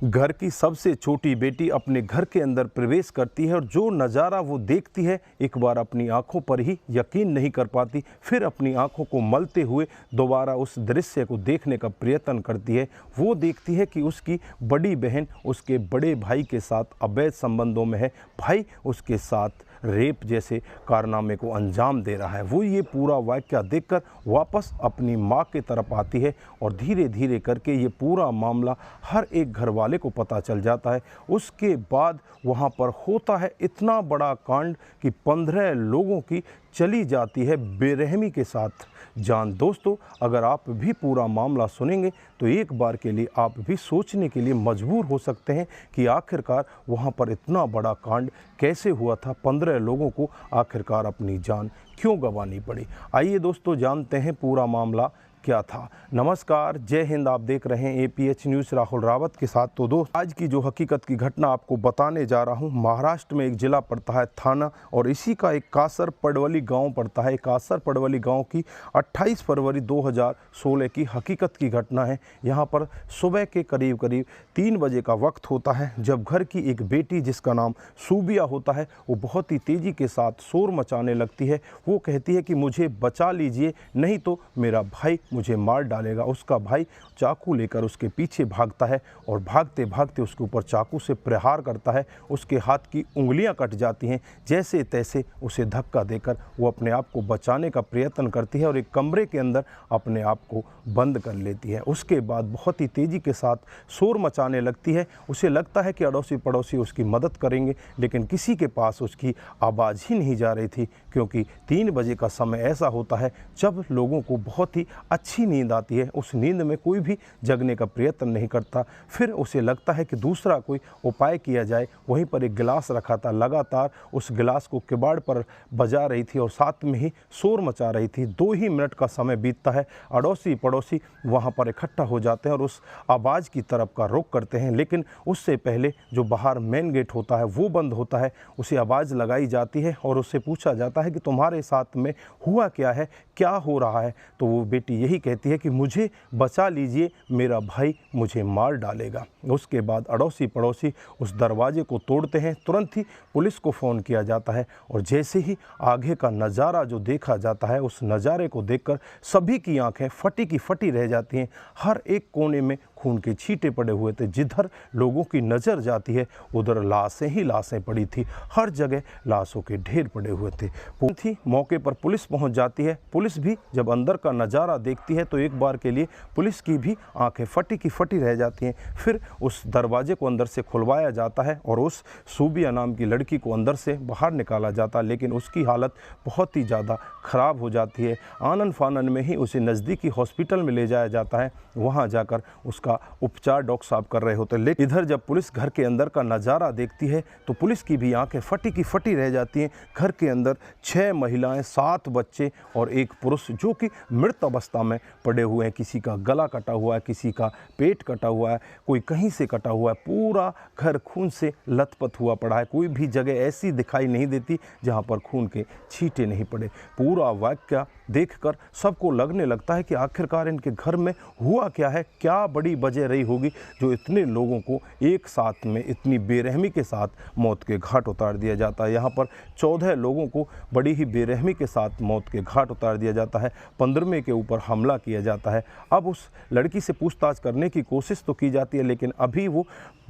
घर की सबसे छोटी बेटी अपने घर के अंदर प्रवेश करती है और जो नज़ारा वो देखती है एक बार अपनी आंखों पर ही यकीन नहीं कर पाती, फिर अपनी आंखों को मलते हुए दोबारा उस दृश्य को देखने का प्रयत्न करती है। वो देखती है कि उसकी बड़ी बहन उसके बड़े भाई के साथ अवैध संबंधों में है, भाई उसके साथ रेप जैसे कारनामे को अंजाम दे रहा है। वो ये पूरा वाक़या देखकर वापस अपनी माँ की तरफ आती है और धीरे धीरे करके ये पूरा मामला हर एक घर वाले को पता चल जाता है। उसके बाद वहाँ पर होता है इतना बड़ा कांड कि 15 लोगों की चली जाती है बेरहमी के साथ जान। दोस्तों, अगर आप भी पूरा मामला सुनेंगे तो एक बार के लिए आप भी सोचने के लिए मजबूर हो सकते हैं कि आखिरकार वहाँ पर इतना बड़ा कांड कैसे हुआ था, 15 लोगों को आखिरकार अपनी जान क्यों गंवानी पड़ी। आइए दोस्तों, जानते हैं पूरा मामला क्या था। नमस्कार, जय हिंद। आप देख रहे हैं APH न्यूज़ राहुल रावत के साथ। तो दोस्त, आज की जो हकीकत की घटना आपको बताने जा रहा हूं, महाराष्ट्र में एक ज़िला पड़ता है थाना और इसी का एक कासर पडवली गांव पड़ता है। कासर पडवली गांव की 28 फरवरी 2016 की हकीकत की घटना है। यहां पर सुबह के करीब 3 बजे का वक्त होता है जब घर की एक बेटी जिसका नाम सूबिया होता है वो बहुत ही तेज़ी के साथ शोर मचाने लगती है। वो कहती है कि मुझे बचा लीजिए, नहीं तो मेरा भाई मुझे मार डालेगा। उसका भाई चाकू लेकर उसके पीछे भागता है और भागते भागते उसके ऊपर चाकू से प्रहार करता है। उसके हाथ की उंगलियां कट जाती हैं। जैसे तैसे उसे धक्का देकर वो अपने आप को बचाने का प्रयत्न करती है और एक कमरे के अंदर अपने आप को बंद कर लेती है। उसके बाद बहुत ही तेज़ी के साथ शोर मचाने लगती है। उसे लगता है कि अड़ोसी पड़ोसी उसकी मदद करेंगे, लेकिन किसी के पास उसकी आवाज़ ही नहीं जा रही थी, क्योंकि 3 बजे का समय ऐसा होता है जब लोगों को बहुत ही अच्छी नींद आती है। उस नींद में कोई भी जगने का प्रयत्न नहीं करता। फिर उसे लगता है कि दूसरा कोई उपाय किया जाए। वहीं पर एक गिलास रखा था, लगातार उस गिलास को किवाड़ पर बजा रही थी और साथ में ही शोर मचा रही थी। 2 ही मिनट का समय बीतता है, अड़ोसी पड़ोसी वहाँ पर इकट्ठा हो जाते हैं और उस आवाज़ की तरफ का रुख करते हैं। लेकिन उससे पहले जो बाहर मेन गेट होता है वो बंद होता है। उसे आवाज़ लगाई जाती है और उससे पूछा जाता है कि तुम्हारे साथ में हुआ क्या है, क्या हो रहा है। तो वो बेटी यही कहती है कि मुझे बचा लीजिए, मेरा भाई मुझे मार डालेगा। उसके बाद अड़ोसी पड़ोसी उस दरवाजे को तोड़ते हैं। तुरंत ही पुलिस को फ़ोन किया जाता है और जैसे ही आगे का नज़ारा जो देखा जाता है, उस नज़ारे को देखकर सभी की आंखें फटी की फटी रह जाती हैं। हर एक कोने में खून के छींटे पड़े हुए थे। जिधर लोगों की नज़र जाती है उधर लाशें ही लाशें पड़ी थी। हर जगह लाशों के ढेर पड़े हुए थे। थी मौके पर पुलिस पहुंच जाती है। पुलिस भी जब अंदर का नज़ारा देखती है तो एक बार के लिए पुलिस की भी आंखें फटी की फटी रह जाती हैं। फिर उस दरवाजे को अंदर से खुलवाया जाता है और उस सूबिया नाम की लड़की को अंदर से बाहर निकाला जाता है, लेकिन उसकी हालत बहुत ही ज़्यादा ख़राब हो जाती है। आनन फानन में ही उसे नज़दीकी हॉस्पिटल में ले जाया जाता है। वहाँ जाकर उसका उपचार डॉक्टर साहब कर रहे होते हैं। लेकिन इधर जब पुलिस घर के अंदर का नज़ारा देखती है तो पुलिस की भी आंखें फटी की फटी रह जाती हैं। घर के अंदर 6 महिलाएं, 7 बच्चे और 1 पुरुष जो कि मृत अवस्था में पड़े हुए हैं। किसी का गला कटा हुआ है, किसी का पेट कटा हुआ है, कोई कहीं से कटा हुआ है। पूरा घर खून से लथपथ हुआ पड़ा है। कोई भी जगह ऐसी दिखाई नहीं देती जहां पर खून के छींटे नहीं पड़े। पूरा वाक़या देखकर सबको लगने लगता है कि आखिरकार इनके घर में हुआ क्या है, क्या बड़ी वजह रही होगी जो इतने लोगों को एक साथ में इतनी बेरहमी के साथ मौत के घाट उतार दिया जाता है। यहाँ पर 14 लोगों को बड़ी ही बेरहमी के साथ मौत के घाट उतार दिया जाता है। 15वें के ऊपर हमला किया जाता है। अब उस लड़की से पूछताछ करने की कोशिश तो की जाती है, लेकिन अभी वो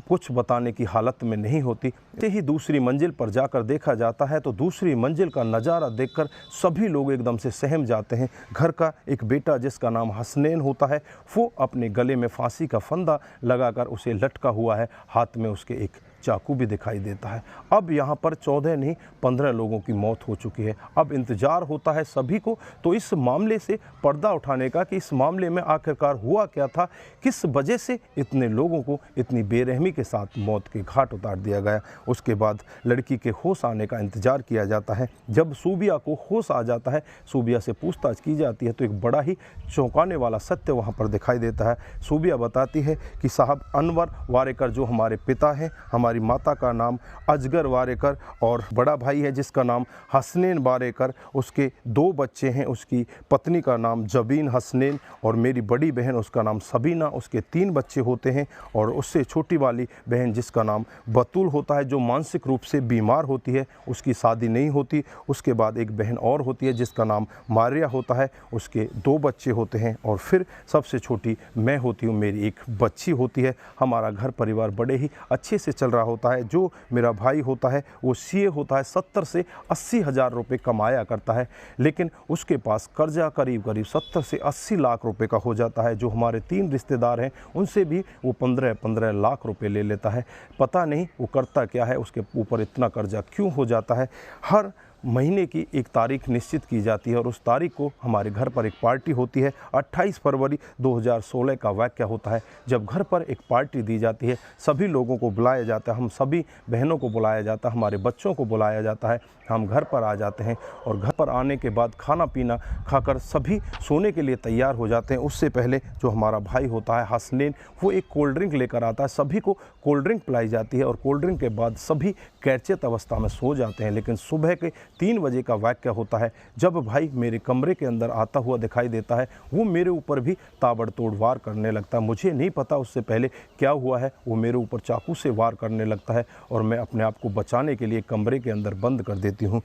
कुछ बताने की हालत में नहीं होती। ऐसे ही दूसरी मंजिल पर जाकर देखा जाता है तो दूसरी मंजिल का नज़ारा देखकर सभी लोग एकदम से सहम जाते हैं। घर का एक बेटा जिसका नाम हसनैन होता है वो अपने गले में फांसी का फंदा लगाकर उसे लटका हुआ है। हाथ में उसके एक चाकू भी दिखाई देता है। अब यहाँ पर 14 नहीं 15 लोगों की मौत हो चुकी है। अब इंतज़ार होता है सभी को तो इस मामले से पर्दा उठाने का कि इस मामले में आखिरकार हुआ क्या था, किस वजह से इतने लोगों को इतनी बेरहमी के साथ मौत के घाट उतार दिया गया। उसके बाद लड़की के होश आने का इंतज़ार किया जाता है। जब सूबिया को होश आ जाता है, सूबिया से पूछताछ की जाती है तो एक बड़ा ही चौंकाने वाला सत्य वहाँ पर दिखाई देता है। सूबिया बताती है कि साहब अनवर वारेकर जो हमारे पिता हैं, हमारी हमारी माता का नाम अजगर वारेकर और बड़ा भाई है जिसका नाम हसनैन वारेकर। उसके 2 बच्चे हैं, उसकी पत्नी का नाम जबीन हसनैन और मेरी बड़ी बहन उसका नाम सबीना। उसके 3 बच्चे होते हैं और उससे छोटी वाली बहन जिसका नाम बतूल होता है, जो मानसिक रूप से बीमार होती है, उसकी शादी नहीं होती। उसके बाद एक बहन और होती है जिसका नाम मारिया होता है, उसके 2 बच्चे होते हैं और फिर सबसे छोटी मैं होती हूँ, मेरी एक बच्ची होती है। हमारा घर परिवार बड़े ही अच्छे से चल रहा होता है। जो मेरा भाई होता है वो सीए होता है, 70 से 80 हज़ार रुपये कमाया करता है, लेकिन उसके पास कर्जा करीब 70 से 80 लाख रुपए का हो जाता है। जो हमारे 3 रिश्तेदार हैं उनसे भी वो 15-15 लाख रुपए ले लेता है। पता नहीं वो करता क्या है, उसके ऊपर इतना कर्जा क्यों हो जाता है। हर महीने की एक तारीख निश्चित की जाती है और उस तारीख को हमारे घर पर एक पार्टी होती है। 28 फरवरी 2016 का वाक़या होता है, जब घर पर एक पार्टी दी जाती है, सभी लोगों को बुलाया जाता है, हम सभी बहनों को बुलाया जाता है, हमारे बच्चों को बुलाया जाता है। हम घर पर आ जाते हैं और घर पर आने के बाद खाना पीना खाकर सभी सोने के लिए तैयार हो जाते हैं। उससे पहले जो हमारा भाई होता है हसनैन, वो एक कोल्ड ड्रिंक लेकर आता है, सभी को कोल्ड ड्रिंक पिलाई जाती है और कोल्ड ड्रिंक के बाद सभी कैर्चियत अवस्था में सो जाते हैं। लेकिन सुबह के 3 बजे का वाक़या होता है, जब भाई मेरे कमरे के अंदर आता हुआ दिखाई देता है। वो मेरे ऊपर भी ताबड़तोड़ वार करने लगता है। मुझे नहीं पता उससे पहले क्या हुआ है, वो मेरे ऊपर चाकू से वार करने लगता है और मैं अपने आप को बचाने के लिए कमरे के अंदर बंद कर देती हूँ।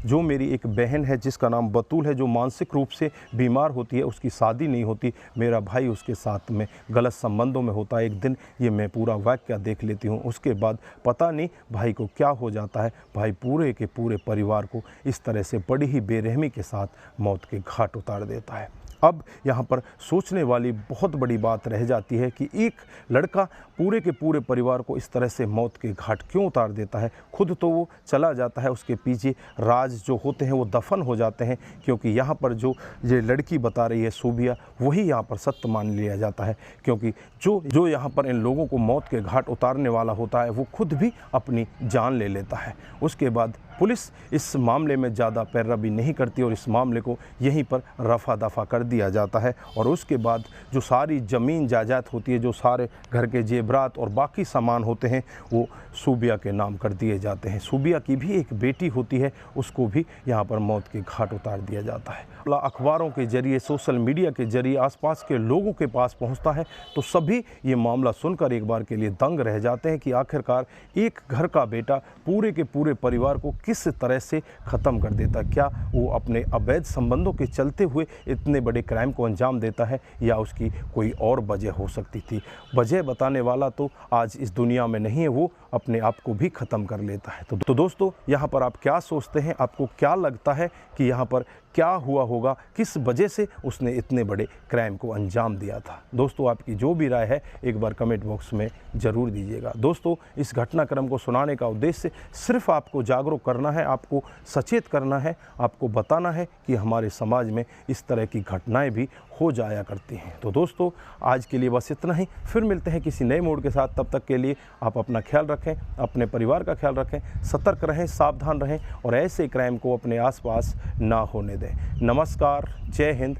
जो मेरी एक बहन है जिसका नाम बतूल है, जो मानसिक रूप से बीमार होती है, उसकी शादी नहीं होती, मेरा भाई उसके साथ में गलत संबंधों में होता है। एक दिन ये मैं पूरा वाक़या देख लेती हूँ। उसके बाद पता नहीं भाई को क्या हो जाता है, भाई पूरे के पूरे परिवार को इस तरह से बड़ी ही बेरहमी के साथ मौत के घाट उतार देता है। अब यहाँ पर सोचने वाली बहुत बड़ी बात रह जाती है कि एक लड़का पूरे के पूरे परिवार को इस तरह से मौत के घाट क्यों उतार देता है। खुद तो वो चला जाता है, उसके पीछे राज जो होते हैं वो दफन हो जाते हैं, क्योंकि यहाँ पर जो ये लड़की बता रही है सूबिया, वही यहाँ पर सत्य मान लिया जाता है। क्योंकि जो यहाँ पर इन लोगों को मौत के घाट उतारने वाला होता है वो खुद भी अपनी जान ले लेता है। उसके बाद पुलिस इस मामले में ज़्यादा पैरवी नहीं करती और इस मामले को यहीं पर रफा दफा कर दिया जाता है। और उसके बाद जो सारी ज़मीन जायदाद होती है, जो सारे घर के जेवरात और बाकी सामान होते हैं, वो सूबिया के नाम कर दिए जाते हैं। सूबिया की भी एक बेटी होती है, उसको भी यहाँ पर मौत के घाट उतार दिया जाता है। अखबारों के जरिए, सोशल मीडिया के जरिए आसपास के लोगों के पास पहुँचता है तो सभी ये मामला सुनकर एक बार के लिए दंग रह जाते हैं कि आखिरकार एक घर का बेटा पूरे के पूरे परिवार को किस तरह से ख़त्म कर देता। क्या वो अपने अवैध संबंधों के चलते हुए इतने बड़े क्राइम को अंजाम देता है या उसकी कोई और वजह हो सकती थी। वजह बताने वाला तो आज इस दुनिया में नहीं है, वो अपने आप को भी ख़त्म कर लेता है। तो दोस्तों, यहाँ पर आप क्या सोचते हैं, आपको क्या लगता है कि यहाँ पर क्या हुआ होगा, किस वजह से उसने इतने बड़े क्राइम को अंजाम दिया था। दोस्तों, आपकी जो भी राय है एक बार कमेंट बॉक्स में ज़रूर दीजिएगा। दोस्तों, इस घटनाक्रम को सुनाने का उद्देश्य सिर्फ आपको जागरूक करना है, आपको सचेत करना है, आपको बताना है कि हमारे समाज में इस तरह की घटनाएं भी हो जाया करती हैं। तो दोस्तों, आज के लिए बस इतना ही। फिर मिलते हैं किसी नए मोड के साथ। तब तक के लिए आप अपना ख्याल रखें, अपने परिवार का ख्याल रखें, सतर्क रहें, सावधान रहें और ऐसे क्राइम को अपने आसपास ना होने दें। नमस्कार, जय हिंद।